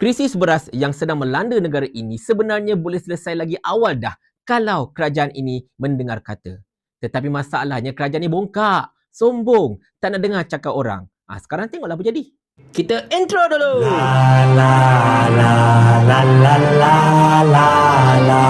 Krisis beras yang sedang melanda negara ini sebenarnya boleh selesai lagi awal dah kalau kerajaan ini mendengar kata. Tetapi masalahnya kerajaan ini bongkak, sombong, tak nak dengar cakap orang. Sekarang tengoklah apa jadi. Kita intro dulu. La la la la la la la la.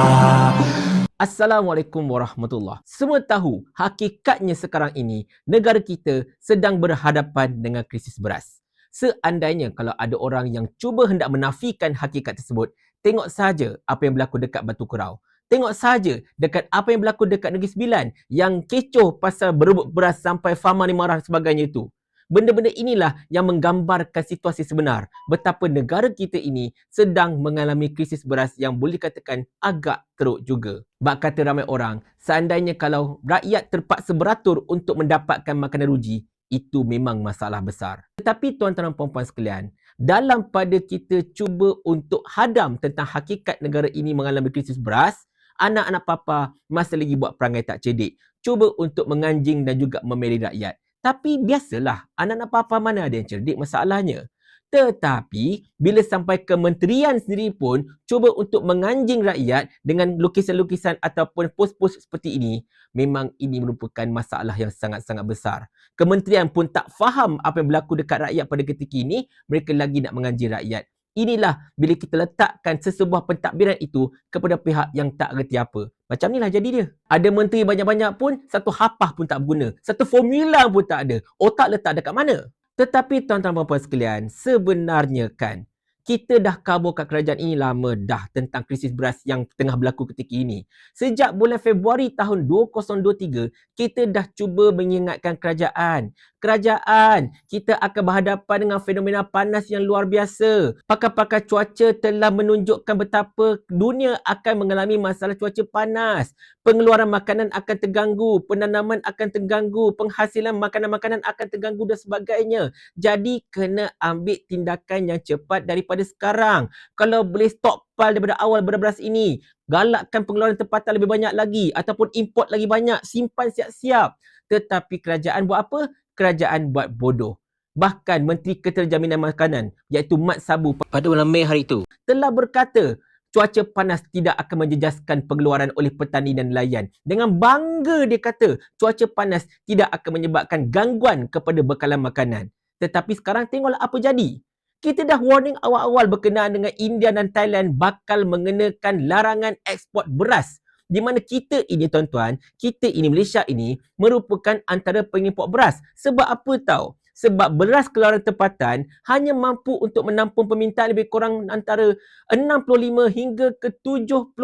Assalamualaikum warahmatullahi. Semua tahu hakikatnya sekarang ini negara kita sedang berhadapan dengan krisis beras. Seandainya kalau ada orang yang cuba hendak menafikan hakikat tersebut, tengok saja apa yang berlaku dekat Batu Kurau. Tengok saja dekat apa yang berlaku dekat Negeri Sembilan yang kecoh pasal berebut beras sampai Fama ni marah sebagainya itu. Benda-benda inilah yang menggambarkan situasi sebenar betapa negara kita ini sedang mengalami krisis beras yang boleh dikatakan agak teruk juga. Bak kata ramai orang, seandainya kalau rakyat terpaksa beratur untuk mendapatkan makanan ruji, itu memang masalah besar. Tetapi tuan-tuan dan puan-puan sekalian, dalam pada kita cuba untuk hadam tentang hakikat negara ini mengalami krisis beras, anak-anak papa masih lagi buat perangai tak cerdik. Cuba untuk menganjing dan juga memeri rakyat. Tapi biasalah, anak-anak papa mana ada yang cerdik masalahnya. Tetapi bila sampai kementerian sendiri pun cuba untuk menganjing rakyat dengan lukisan-lukisan ataupun pos-pos seperti ini, memang ini merupakan masalah yang sangat-sangat besar. Kementerian pun tak faham apa yang berlaku dekat rakyat pada ketika ini, mereka lagi nak menganjing rakyat. Inilah bila kita letakkan sesebuah pentadbiran itu kepada pihak yang tak reti apa. Macam inilah jadi dia. Ada menteri banyak-banyak pun, satu hapah pun tak berguna. Satu formula pun tak ada. Otak letak dekat mana? Tetapi tuan-tuan dan puan sekalian, sebenarnya kan, kita dah kabur kat kerajaan ini lama dah tentang krisis beras yang tengah berlaku ketika ini. Sejak bulan Februari tahun 2023, kita dah cuba mengingatkan kerajaan. Kerajaan, kita akan berhadapan dengan fenomena panas yang luar biasa. Pakar-pakar cuaca telah menunjukkan betapa dunia akan mengalami masalah cuaca panas. Pengeluaran makanan akan terganggu, penanaman akan terganggu, penghasilan makanan-makanan akan terganggu dan sebagainya. Jadi kena ambil tindakan yang cepat daripada sekarang. Kalau boleh stockpile daripada awal beras ini, galakkan pengeluaran tempatan lebih banyak lagi ataupun import lagi banyak, simpan siap-siap. Tetapi kerajaan buat apa? Kerajaan buat bodoh. Bahkan Menteri Keterjaminan Makanan iaitu Mat Sabu pada bulan Mei hari itu telah berkata cuaca panas tidak akan menjejaskan pengeluaran oleh petani dan nelayan. Dengan bangga dia kata cuaca panas tidak akan menyebabkan gangguan kepada bekalan makanan. Tetapi sekarang tengoklah apa jadi. Kita dah warning awal-awal berkenaan dengan India dan Thailand bakal mengenakan larangan ekspor beras. Di mana kita ini tuan-tuan, kita ini Malaysia ini merupakan antara pengimport beras. Sebab apa tahu? Sebab beras keluaran tempatan hanya mampu untuk menampung permintaan lebih kurang antara 65 hingga ke 70%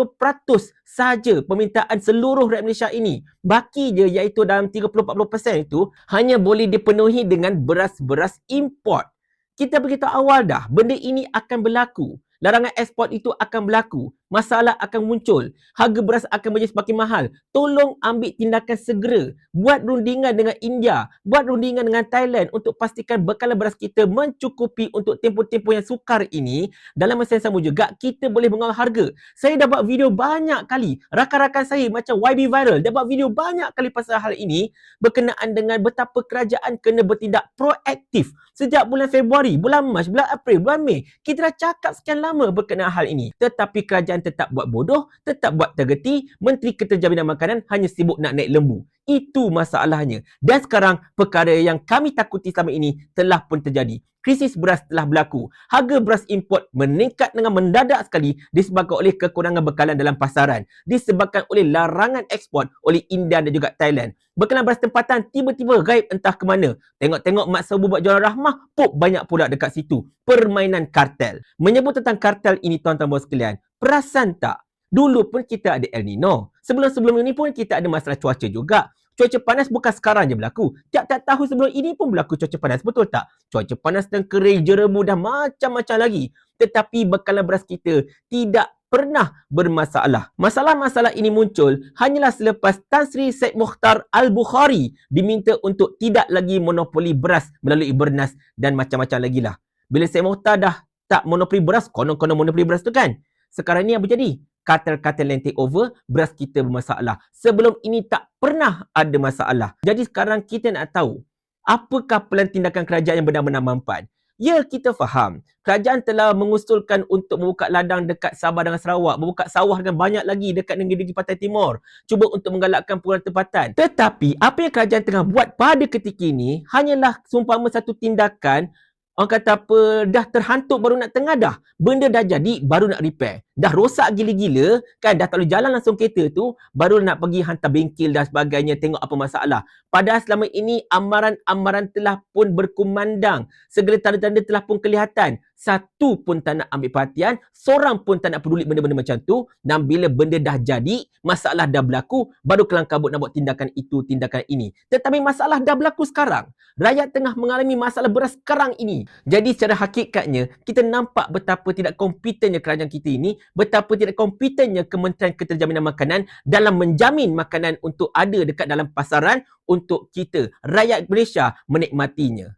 saja permintaan seluruh rakyat Malaysia ini. Baki je iaitu dalam 30-40% itu hanya boleh dipenuhi dengan beras-beras import. Kita beritahu awal dah, benda ini akan berlaku. Larangan ekspor itu akan berlaku. Masalah akan muncul. Harga beras akan menjadi semakin mahal. Tolong ambil tindakan segera. Buat rundingan dengan India. Buat rundingan dengan Thailand untuk pastikan bekalan beras kita mencukupi untuk tempoh-tempoh yang sukar ini. Dalam masa yang sama juga, kita boleh mengawal harga. Saya dah buat video banyak kali. Rakan-rakan saya macam YB Viral dah buat video banyak kali pasal hal ini berkenaan dengan betapa kerajaan kena bertindak proaktif. Sejak bulan Februari, bulan Mac, bulan April, bulan Mei, kita dah cakap sekian lama berkenaan hal ini. Tetapi kerajaan tetap buat bodoh, tetap buat tergeti. Menteri Keterjaminan Makanan hanya sibuk nak naik lembu. Itu masalahnya. Dan sekarang perkara yang kami takuti selama ini telah pun terjadi. Krisis beras telah berlaku. Harga beras import meningkat dengan mendadak sekali disebabkan oleh kekurangan bekalan dalam pasaran. Disebabkan oleh larangan ekspor oleh India dan juga Thailand. Bekalan beras tempatan tiba-tiba gaib entah ke mana. Tengok-tengok Mat Sabu buat jualan rahmah, pop banyak pula dekat situ. Permainan kartel. Menyebut tentang kartel ini tuan-tuan sekalian, perasan tak? Dulu pun kita ada El Nino. Sebelum-sebelum ini pun kita ada masalah cuaca juga. Cuaca panas bukan sekarang je berlaku. Tiap-tiap tahun sebelum ini pun berlaku cuaca panas. Betul tak? Cuaca panas dan kering, jerebu dah macam-macam lagi. Tetapi bekalan beras kita tidak pernah bermasalah. Masalah-masalah ini muncul hanyalah selepas Tan Sri Syed Mukhtar Al-Bukhari diminta untuk tidak lagi monopoli beras melalui Bernas dan macam-macam lagi lah. Bila Syed Mukhtar dah tak monopoli beras, konon-konon monopoli beras tu kan. Sekarang ni apa jadi? Kartel-kartel yang take over, beras kita bermasalah. Sebelum ini tak pernah ada masalah. Jadi sekarang kita nak tahu, apakah pelan tindakan kerajaan yang benar-benar mampan? Ya, kita faham. Kerajaan telah mengusulkan untuk membuka ladang dekat Sabah dengan Sarawak, membuka sawah dengan banyak lagi dekat negeri Pantai Timur, cuba untuk menggalakkan penggunaan tempatan. Tetapi apa yang kerajaan tengah buat pada ketika ini hanyalah seumpama satu tindakan, orang kata apa, dah terhantuk baru nak tengadah. Benda dah jadi baru nak repair. Dah rosak gila-gila kan, dah tak boleh jalan langsung kereta tu, baru nak pergi hantar bengkel dan sebagainya, tengok apa masalah. Padahal selama ini amaran-amaran telah pun berkumandang. Segala tanda-tanda telah pun kelihatan. Satu pun tak nak ambil perhatian, seorang pun tak nak peduli benda-benda macam tu. Dan bila benda dah jadi, masalah dah berlaku, baru kelang kabut nak buat tindakan itu, tindakan ini. Tetapi masalah dah berlaku sekarang. Rakyat tengah mengalami masalah beras sekarang ini. Jadi secara hakikatnya, kita nampak betapa tidak kompetennya kerajaan kita ini, betapa tidak kompetennya Kementerian Keterjaminan Makanan dalam menjamin makanan untuk ada dekat dalam pasaran untuk kita, rakyat Malaysia, menikmatinya.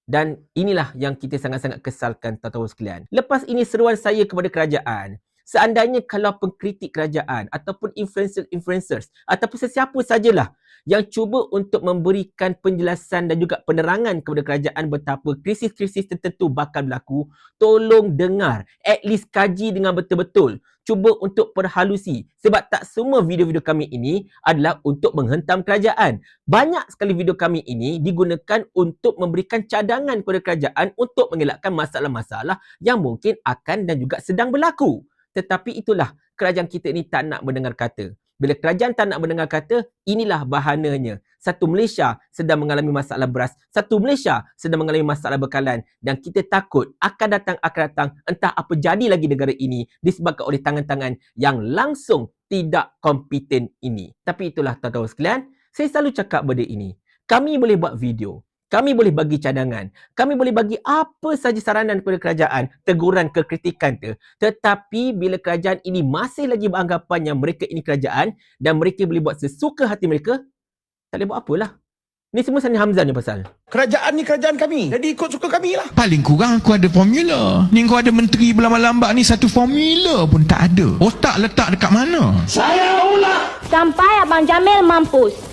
Dan inilah yang kita sangat-sangat kesalkan, tuan-tuan sekalian. Lepas ini seruan saya kepada kerajaan, seandainya kalau pengkritik kerajaan ataupun influencers ataupun sesiapa sajalah yang cuba untuk memberikan penjelasan dan juga penerangan kepada kerajaan betapa krisis-krisis tertentu bakal berlaku, tolong dengar, at least kaji dengan betul-betul. Cuba untuk perhalusi, sebab tak semua video-video kami ini adalah untuk menghentam kerajaan. Banyak sekali video kami ini digunakan untuk memberikan cadangan kepada kerajaan untuk mengelakkan masalah-masalah yang mungkin akan dan juga sedang berlaku. Tetapi itulah, kerajaan kita ini tak nak mendengar kata. Bila kerajaan tak nak mendengar kata, inilah bahananya. Satu Malaysia sedang mengalami masalah beras. Satu Malaysia sedang mengalami masalah bekalan. Dan kita takut akan datang entah apa jadi lagi negara ini disebabkan oleh tangan-tangan yang langsung tidak kompeten ini. Tapi itulah tuan-tuan sekalian, saya selalu cakap benda ini. Kami boleh buat video. Kami boleh bagi cadangan. Kami boleh bagi apa saja saranan kepada kerajaan, teguran, kekritikan tu. Tetapi bila kerajaan ini masih lagi beranggapan yang mereka ini kerajaan dan mereka boleh buat sesuka hati mereka, tak boleh buat apalah. Ni semua Sani Hamzah ni pasal. Kerajaan ni kerajaan kami. Jadi ikut suka kami lah. Paling kurang aku ada formula. Ni kau ada menteri berlambak-lambak ni satu formula pun tak ada. Otak letak dekat mana? Saya ulang. Sampai Abang Jamil mampus.